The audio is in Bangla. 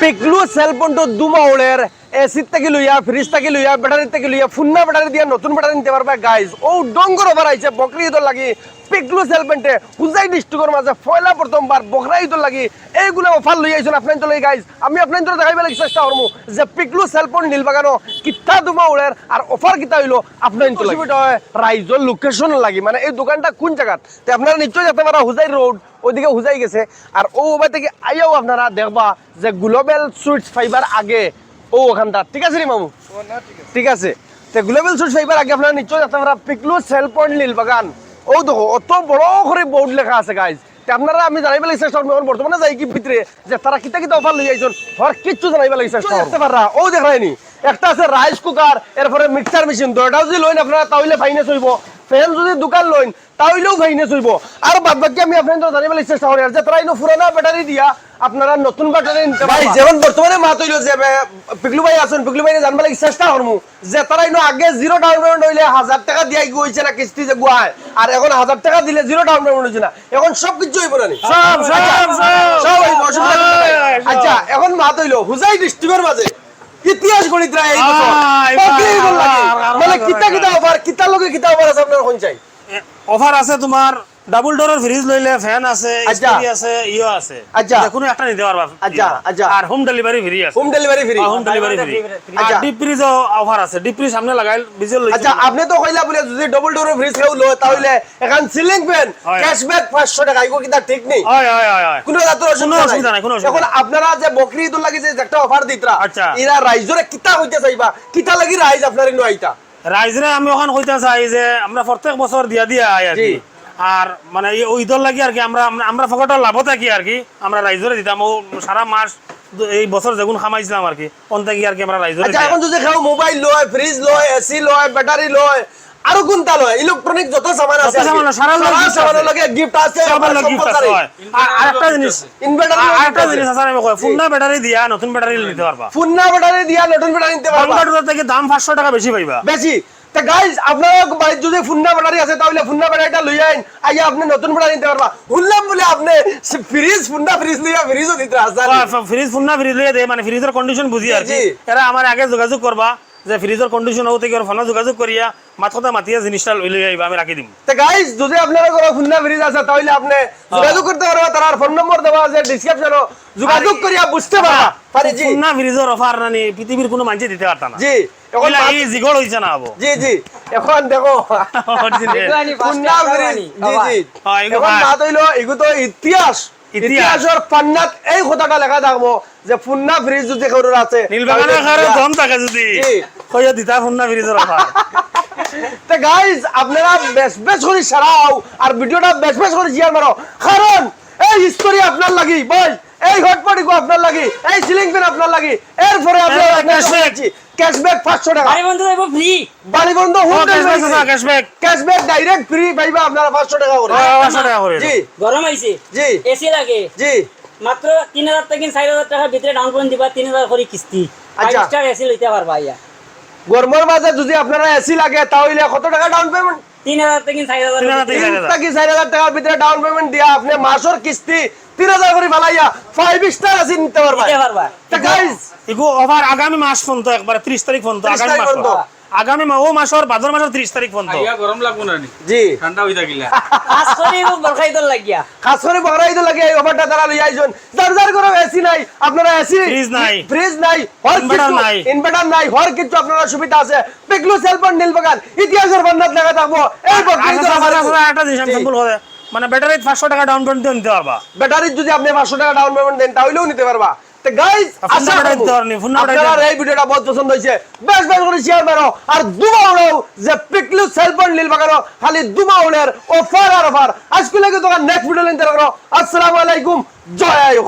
পিকলু সেলফোনটো দুমাউলের এসি থেকে লইয়া ফ্রিজ থেকে লইয়া ব্যাটারি থেকে লইয়া ফুন্না ব্যাটারি দিয়া নতুন ব্যাটারি নিতে পারবা গাইজ ও ডঙ্গর ওভার আইছে বকরি ঈদর লাগি পিকলু সেলফোনটে হুজাই ডিস্ট্রিক্টর মাঝে পয়লা প্রথমবার বকরা ঈদর লাগি এইগুলো অফার লই আইছেন আপনার তো লই গাইজ আমি আপনার তো দেখাইবা লাগি চেষ্টা করমু যে পিকলু সেলফোন নীলবাগানো কিতা দুমাউলের আর অফার কিতা হইলো আপনার তো লাগি রাইজর লোকেশন লাগি মানে এই দোকানটা কোন জায়গাত তে আপনারা নিশ্চয় যেতে পারা হুজাই রোড ওইদিকে হুজাই গেছে আর ও ওবাই থেকে আইয়াও আপনারা দেখবা যে গ্লোবাল সুইটস ফাইবার আগে ও ওখানটা ঠিক আছে রে মামু ঠিক আছে তে গ্লোবাল সুইটস ফাইবার আগে আপনারা নিশ্চয় যেতে পারা পিকলু সেল পয়েন্ট নীলবাগান ও দেখো অত বড় করে বোর্ড লেখা আছে গাইজ তে আপনারা আমি জানাইবা লাগি চেষ্টা করব বর্তমানে যাই কি ভিতরে যে তারা কিতা কিতা অফার লই আইছন হর কিচ্ছু জানাইবা লাগি চেষ্টা করতে পারা ও দেখায়নি একটা আছে রাইস কুকার এরপরে মিক্সার মেশিন দুইটাও যদি লইন আপনারা তাহলে ফাইনান্স হইব ফ্যান যদি দোকান লইন তাহলেও ফাইনান্স হইব আর বাদ বাকি আমি আপনাদের জানাইবা লাগি চেষ্টা করি আর যে তারা ইনো পুরানা ব্যাটারি দিয়া আপনারা নতুন ব্যাটারি নিতে ভাই যেমন বর্তমানে মাত হইলো যে পিকলু ভাই আছেন পিকলু ভাই জানবা লাগি চেষ্টা করমু যে তারা ইনো আগে জিরো ডাউন পেমেন্ট হইলে 1000 টাকা দিয়াই গইছে না কিস্তি যে গুয়ায় আর এখন 1000 টাকা দিলে জিরো ডাউন পেমেন্ট হইছে না এখন সব কিছু হইব না সব হইব আচ্ছা এখন মাত হইলো হুজাই ডিস্ট্রিক্টের মাঝে ইতিহাস গণিত রায় এই বছর মানে কিতা কিতা অফার কিতা লগে কিতা অফার আছে আপনার কোন চাই অফার আছে তোমার ডাবল ডোরের ফ্রিজ লইলে ফ্যান আছে স্টিরি আছে ইও আছে আচ্ছা কোনো একটা নিতে পারবা আচ্ছা আচ্ছা আর হোম ডেলিভারি ফ্রি আছে home delivery free home delivery free আর ডিপ ফ্রিজ অফার আছে ডিপ ফ্রিজ সামনে লাগাই বিজল লইছে আচ্ছা আপনি তো কইলা বলে যদি ডাবল ডোরের ফ্রিজ কেউ লয় তাহলে এখন সিলিং ফ্যান ক্যাশব্যাক 500 টাকা এগো কিটা ঠিক নেই হয় হয় হয় কোনো অসুবিধা নাই এখন আপনারা যে বকরি ঈদ লাগি যে একটা অফার দিতরা এরা রাইজরে কিতা হইতে চাইবা কিতা লাগি রাইজ আপনার ইনো আইতা রাইজরে আমি ওখান কইতা চাই যে আমরা প্রত্যেক বছর দিয়া দিয়া আই আর কি আর মানে ওই দল লাগি আর কি আমরা ফকটের লাভ থাকি আর কি আমরা রাইজরে দিতাম ও সারা মাস এই বছর যেগুন খামাইছিলাম আর কি অন্তে কি আর কি আমরা রাইজরে আচ্ছা এখন যদি খাও মোবাইল লয় ফ্রিজ লয় এসি লয় ব্যাটারি লয় আরো কোনটা লয় ইলেকট্রনিক যত সামান আছে সারা লাগে গিফট আছে সবার লাগে গিফট আছে আর আরেকটা জিনিস ইনভার্টার আরেকটা জিনিস আছে আমি কই ফুন্না ব্যাটারি দিয়া নতুন ব্যাটারি নিতে পারবা ফুন্না ব্যাটারি দিয়া নতুন ব্যাটারি নিতে পারবা কনভার্টার থেকে দাম 500 টাকা বেশি পাইবা বেশি তা গাইস আপনারা বাড়িতে যদি ফুন্না ব্যাটারি আছে তাহলে ফুন্না ব্যাটারিটা লই আইন আইয়া আপনি নতুন ব্যাটারি নিতে পারবা শুনলাম বলে আপনি ফ্রিজ ফুন্না ফ্রিজ লইয়া ফ্রিজও দিতে আসেন ফ্রিজ ফুন্না ফ্রিজ লইয়া দে মানে ফ্রিজের কন্ডিশন বুঝি আর কি এরা আমার আগে যোগাযোগ করবা যে ফ্রিজের কন্ডিশন হতে কি ফোনে যোগাযোগ করিয়া মাথা মাতিয়া জিনিসটা লই আইবা আমি রাখি দিম তা গাইস যদি আপনারা কোনো ফুন্না ফ্রিজ আছে তাহলে আপনি যোগাযোগ করতে পারবা তার ফোন নম্বর দেওয়া আছে ডেসক্রিপশনে যোগাযোগ করিয়া বুঝতে পারবা পারি জি ফুন্না ফ্রিজের অফার নানি পৃথিবীর কোনো মানুষ দিতে পারতা না জি এখন এই জিগল হইছে না হবো জি জি এখন দেখো ফুন্না ফ্রিজ জি জি এখন না হইলো এগু তো ইতিহাসের পান্নাত এই কথাটা লেখা থাকবো যে ফুন্না ফ্রিজ যদি কারোর আছে নীলবাগানের কারো দম থাকে যদি কইয়া দিতা ফুন্না ফ্রিজের অফার তো গাইস আপনারা বেশ করে সারাও আর ভিডিওটা বেশ করে শেয়ার মারো কারণ এই স্টোরি আপনার লাগি ভাই এই হটপটি কো আপনার লাগি এই সিলিং ফ্যান আপনার লাগি এরপরে আপনারা ক্যাশব্যাক 500 টাকা বাড়ি বন্ধ হইব ফ্রি বাড়ি বন্ধ হোম ক্যাশব্যাক ডাইরেক্ট ফ্রি পাইবা আপনারা 500 টাকা করে 500 টাকা করে জি গরম আইছে জি এসি লাগে জি মাত্র 3000 থেকে 4000 টাকা ভিতরে ডাউন পেমেন্ট দিবা 3000 করে কিস্তি আচ্ছা স্টার এসি লইতে পারবা ইয়া গরমের মাঝে যদি আপনারা এসি লাগে তাহলে কত টাকা ডাউন পেমেন্ট 3000 থেকে 4000 টাকা 4000 টাকার ভিতরে ডাউন পেমেন্ট দিয়া আপনি মাসের কিস্তি 3000 করে ফেলাইয়া 5 স্টার এসি নিতে পারবা তো গাইস ইগো ওভার আগামী মাস পর্যন্ত একবারে 30 তারিখ পর্যন্ত আগামী মাস ও মাসের ভাদ্র মাসের 30 তারিখ পর্যন্ত আইয়া গরম লাগবো না নি জি ঠান্ডা হই থাকিলা খাস করে বরখাই দল লাগিয়া খাস করে বকরাই তো লাগে এই অফারটা তারা লই আইছন যার করে এসি নাই আপনারা এসি ফ্রিজ নাই হর কিছু ইনভার্টার নাই হর কিছু আপনারা সুবিধা আছে পিকলু সেলফোন নীলবাগান ইতিহাসের বন্যাত লাগা থাকবো এই বকরি তো একটা জিনিস সিম্পল করে মানে ব্যাটারি 500 টাকা ডাউন পেমেন্ট নিতে পারবা ব্যাটারি যদি আপনি 500 টাকা ডাউন পেমেন্ট দেন তাহলেও নিতে পারবা তো গাইস আপনারা এই ভিডিওটা বহুত পছন্দ হইছে বেশ করে শেয়ার মারো আর দুমাউলেও যে পিকলু সেলফোন নীলবাগান খালি দুমাউলের অফার আর অফার আজকে লাগে তো নেক্সট ভিডিও লিংক রাখো আসসালামু আলাইকুম জয় আইয়ো